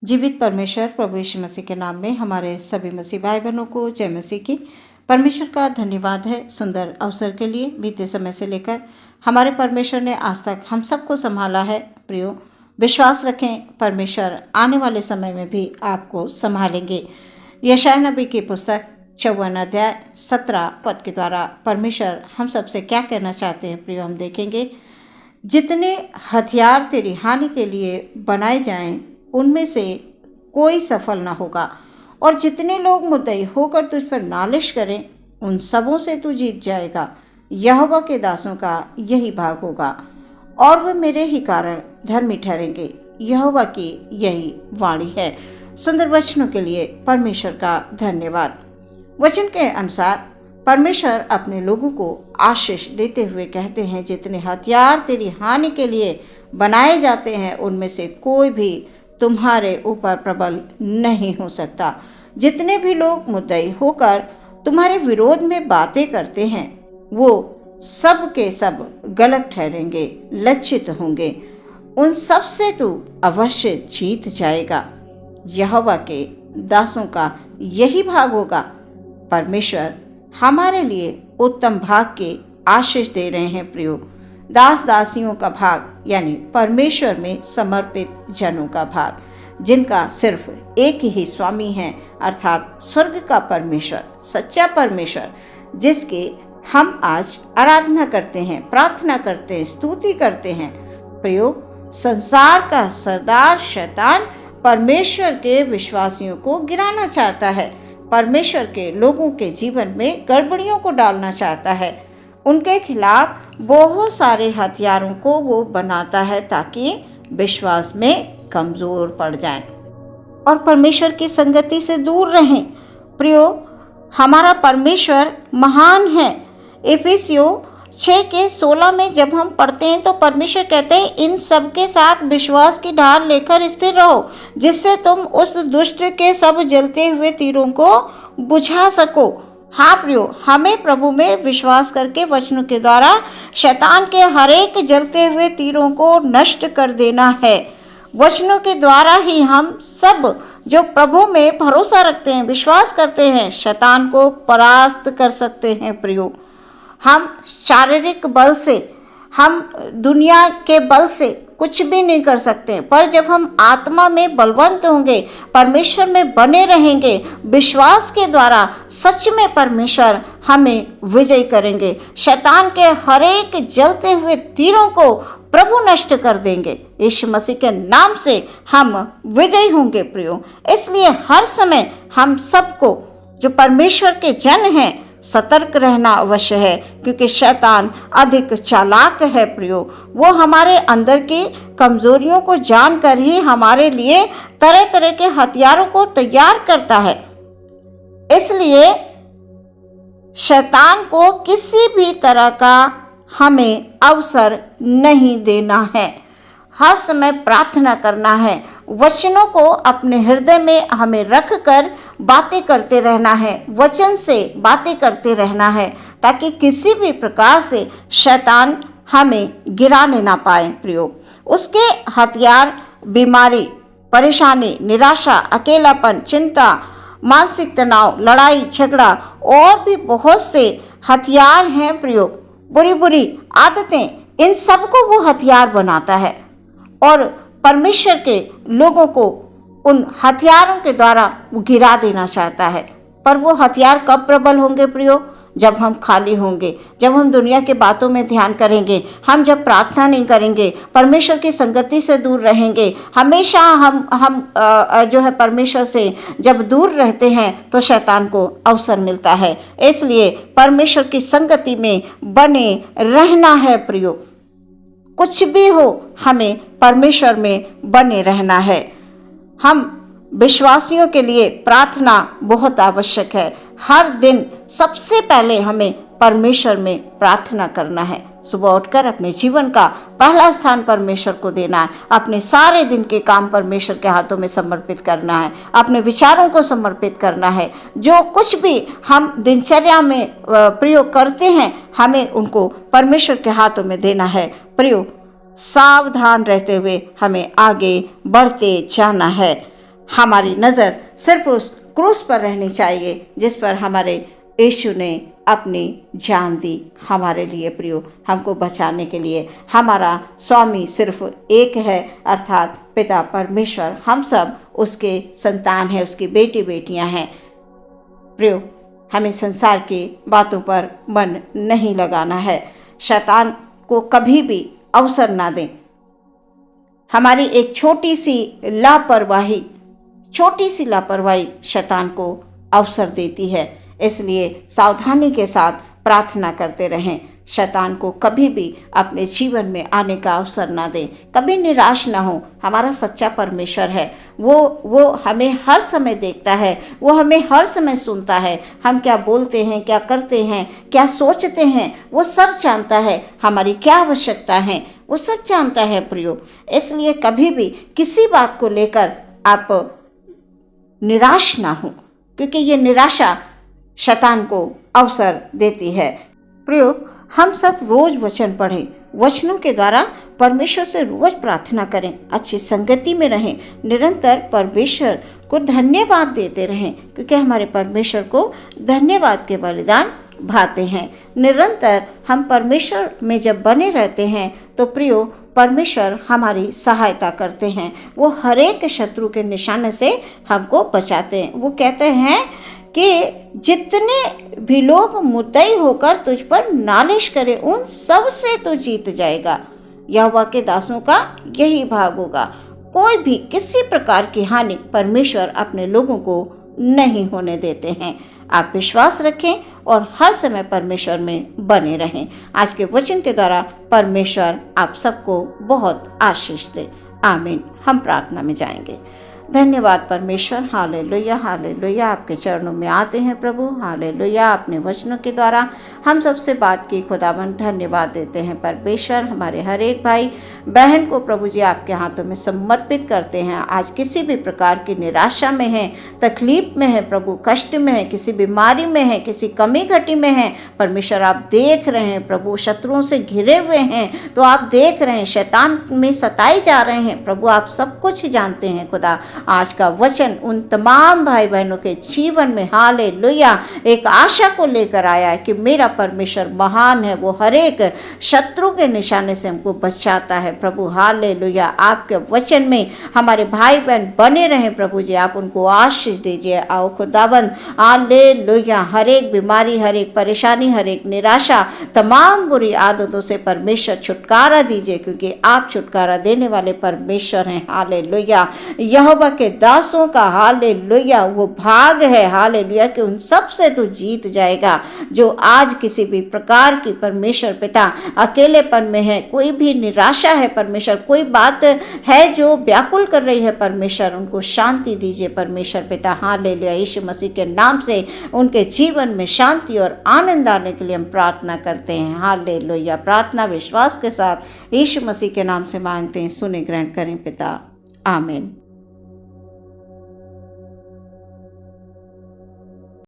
जीवित परमेश्वर प्रभु यीशु मसीह के नाम में हमारे सभी मसीह भाई बहनों को जय मसीह की। परमेश्वर का धन्यवाद है सुंदर अवसर के लिए। बीते समय से लेकर हमारे परमेश्वर ने आज तक हम सबको संभाला है। प्रियो, विश्वास रखें, परमेश्वर आने वाले समय में भी आपको संभालेंगे। यशायाह नबी की पुस्तक 54 अध्याय 17 पद के द्वारा परमेश्वर हम सबसे क्या कहना चाहते हैं प्रियो, हम देखेंगे। जितने हथियार तेरी हानि के लिए बनाए जाएं उनमें से कोई सफल न होगा, और जितने लोग मुद्दई होकर तुझ पर नालिश करें उन सबों से तू जीत जाएगा। यहोवा के दासों का यही भाग होगा और वे मेरे ही कारण धर्मी ठहरेंगे। यहोवा की यही वाणी है। सुंदर वचनों के लिए परमेश्वर का धन्यवाद। वचन के अनुसार परमेश्वर अपने लोगों को आशीष देते हुए कहते हैं, जितने हथियार तेरी हानि के लिए बनाए जाते हैं उनमें से कोई भी तुम्हारे ऊपर प्रबल नहीं हो सकता। जितने भी लोग मुद्दई होकर तुम्हारे विरोध में बातें करते हैं वो सब के सब गलत ठहरेंगे, लज्जित होंगे। उन सब से तू अवश्य जीत जाएगा। यहोवा के दासों का यही भाग होगा। परमेश्वर हमारे लिए उत्तम भाग के आशीष दे रहे हैं प्रियो। दास दासियों का भाग यानी परमेश्वर में समर्पित जनों का भाग, जिनका सिर्फ एक ही स्वामी है, अर्थात स्वर्ग का परमेश्वर, सच्चा परमेश्वर, जिसके हम आज आराधना करते हैं, प्रार्थना करते हैं, स्तुति करते हैं। प्रियो, संसार का सरदार शैतान परमेश्वर के विश्वासियों को गिराना चाहता है, परमेश्वर के लोगों के जीवन में गड़बड़ियों को डालना चाहता है। उनके खिलाफ बहुत सारे हथियारों को वो बनाता है ताकि विश्वास में कमज़ोर पड़ जाएं और परमेश्वर की संगति से दूर रहें। प्रियो, हमारा परमेश्वर महान है। इफिसियों 6:16 में जब हम पढ़ते हैं तो परमेश्वर कहते हैं, इन सब के साथ विश्वास की ढाल लेकर स्थिर रहो, जिससे तुम उस दुष्ट के सब जलते हुए तीरों को बुझा सको। हाँ प्रियो, हमें प्रभु में विश्वास करके वचनों के द्वारा शैतान के हर एक जलते हुए तीरों को नष्ट कर देना है। वचनों के द्वारा ही हम सब जो प्रभु में भरोसा रखते हैं, विश्वास करते हैं, शैतान को परास्त कर सकते हैं। प्रियो, हम शारीरिक बल से, हम दुनिया के बल से कुछ भी नहीं कर सकते, पर जब हम आत्मा में बलवंत होंगे, परमेश्वर में बने रहेंगे, विश्वास के द्वारा सच में परमेश्वर हमें विजय करेंगे। शैतान के हर एक जलते हुए तीरों को प्रभु नष्ट कर देंगे। यीशु मसीह के नाम से हम विजयी होंगे प्रियो। इसलिए हर समय हम सबको जो परमेश्वर के जन हैं सतर्क रहना अवश्य है, क्योंकि शैतान अधिक चालाक है प्रियो। वो हमारे अंदर की कमजोरियों को जानकर ही हमारे लिए तरह तरह के हथियारों को तैयार करता है। इसलिए शैतान को किसी भी तरह का हमें अवसर नहीं देना है। हर समय प्रार्थना करना है, वचनों को अपने हृदय में हमें रख कर बातें करते रहना है, वचन से बातें करते रहना है, ताकि किसी भी प्रकार से शैतान हमें गिराने ना पाए प्रियो। उसके हथियार बीमारी, परेशानी, निराशा, अकेलापन, चिंता, मानसिक तनाव, लड़ाई झगड़ा और भी बहुत से हथियार हैं प्रियो। बुरी बुरी आदतें, इन सबको वो हथियार बनाता है और परमेश्वर के लोगों को उन हथियारों के द्वारा वो गिरा देना चाहता है। पर वो हथियार कब प्रबल होंगे प्रियो? जब हम खाली होंगे, जब हम दुनिया के बातों में ध्यान करेंगे, हम जब प्रार्थना नहीं करेंगे, परमेश्वर की संगति से दूर रहेंगे। हमेशा हम जो है परमेश्वर से जब दूर रहते हैं तो शैतान को अवसर मिलता है। इसलिए परमेश्वर की संगति में बने रहना है प्रियो। कुछ भी हो, हमें परमेश्वर में बने रहना है। हम विश्वासियों के लिए प्रार्थना बहुत आवश्यक है। हर दिन सबसे पहले हमें परमेश्वर में प्रार्थना करना है। सुबह उठकर अपने जीवन का पहला स्थान परमेश्वर को देना है। अपने सारे दिन के काम परमेश्वर के हाथों में समर्पित करना है। अपने विचारों को समर्पित करना है। जो कुछ भी हम दिनचर्या में प्रयोग करते हैं, हमें उनको परमेश्वर के हाथों में देना है। प्रियो, सावधान रहते हुए हमें आगे बढ़ते जाना है। हमारी नज़र सिर्फ उस क्रूस पर रहनी चाहिए जिस पर हमारे यीशु ने अपनी जान दी हमारे लिए प्रियो, हमको बचाने के लिए। हमारा स्वामी सिर्फ एक है, अर्थात पिता परमेश्वर। हम सब उसके संतान हैं, उसकी बेटी बेटियां हैं प्रियो। हमें संसार की बातों पर मन नहीं लगाना है, शैतान को कभी भी अवसर ना दें। हमारी एक छोटी सी लापरवाही शैतान को अवसर देती है, इसलिए सावधानी के साथ प्रार्थना करते रहें। शैतान को कभी भी अपने जीवन में आने का अवसर ना दें, कभी निराश ना हो। हमारा सच्चा परमेश्वर है, वो हमें हर समय देखता है, वो हमें हर समय सुनता है। हम क्या बोलते हैं, क्या करते हैं, क्या सोचते हैं, वो सब जानता है। हमारी क्या आवश्यकता है वो सब जानता है प्रियो। इसलिए कभी भी किसी बात को लेकर आप निराश ना हो, क्योंकि ये निराशा शैतान को अवसर देती है प्रियो। हम सब रोज वचन पढ़ें, वचनों के द्वारा परमेश्वर से रोज प्रार्थना करें, अच्छी संगति में रहें, निरंतर परमेश्वर को धन्यवाद देते रहें, क्योंकि हमारे परमेश्वर को धन्यवाद के बलिदान भाते हैं। निरंतर हम परमेश्वर में जब बने रहते हैं तो प्रियो, परमेश्वर हमारी सहायता करते हैं। वो हर एक शत्रु के निशाने से हमको बचाते हैं। वो कहते हैं कि जितने भी लोग मुद्दई होकर तुझ पर नालिश करें, उन सब से तो जीत जाएगा। यहोवा के दासों का यही भाग होगा। कोई भी किसी प्रकार की हानि परमेश्वर अपने लोगों को नहीं होने देते हैं। आप विश्वास रखें और हर समय परमेश्वर में बने रहें। आज के वचन के द्वारा परमेश्वर आप सबको बहुत आशीष दे। आमीन। हम प्रार्थना में जाएंगे। धन्यवाद परमेश्वर, हालेलुया हालेलुया। आपके चरणों में आते हैं प्रभु, हालेलुया। अपने वचनों के द्वारा हम सबसे बात की खुदावन, धन्यवाद देते हैं परमेश्वर। हमारे हर एक भाई बहन को प्रभु जी आपके हाथों में समर्पित करते हैं। आज किसी भी प्रकार की निराशा में है, तकलीफ में है प्रभु, कष्ट में है, किसी बीमारी में है, किसी कमी घटी में है, परमेश्वर आप देख रहे हैं प्रभु। शत्रुओं से घिरे हुए हैं तो आप देख रहे हैं, शैतान में सताए जा रहे हैं प्रभु, आप सब कुछ जानते हैं खुदा। आज का वचन उन तमाम भाई बहनों के जीवन में हालेलुया एक आशा को लेकर आया है कि मेरा परमेश्वर महान है, वो हर एक शत्रु के निशाने से हमको बचाता है प्रभु। हालेलुया। आपके वचन में हमारे भाई बहन बने रहें प्रभु जी, आप उनको आशीष दीजिए। आओ खुदाबंद, हालेलुया। हर एक बीमारी, हर एक परेशानी, हर एक निराशा, तमाम बुरी आदतों से परमेश्वर छुटकारा दीजिए, क्योंकि आप छुटकारा देने वाले परमेश्वर हैं। हालेलुया। यहोवा के दासों का हालेलुया वो भाग है, हालेलुया, कि उन सब से तो जीत जाएगा जो आज किसी भी प्रकार की परमेश्वर पिता अकेलेपन में है, कोई भी निराशा है परमेश्वर, कोई बात है जो व्याकुल कर रही है परमेश्वर, उनको शांति दीजिए परमेश्वर पिता। हालेलुया। यीशु मसीह के नाम से उनके जीवन में शांति और आनंद आने के लिए हम प्रार्थना करते हैं। हालेलुया। प्रार्थना विश्वास के साथ यीशु मसीह के नाम से मांगते हैं, सुने ग्रहण करें पिता। आमीन।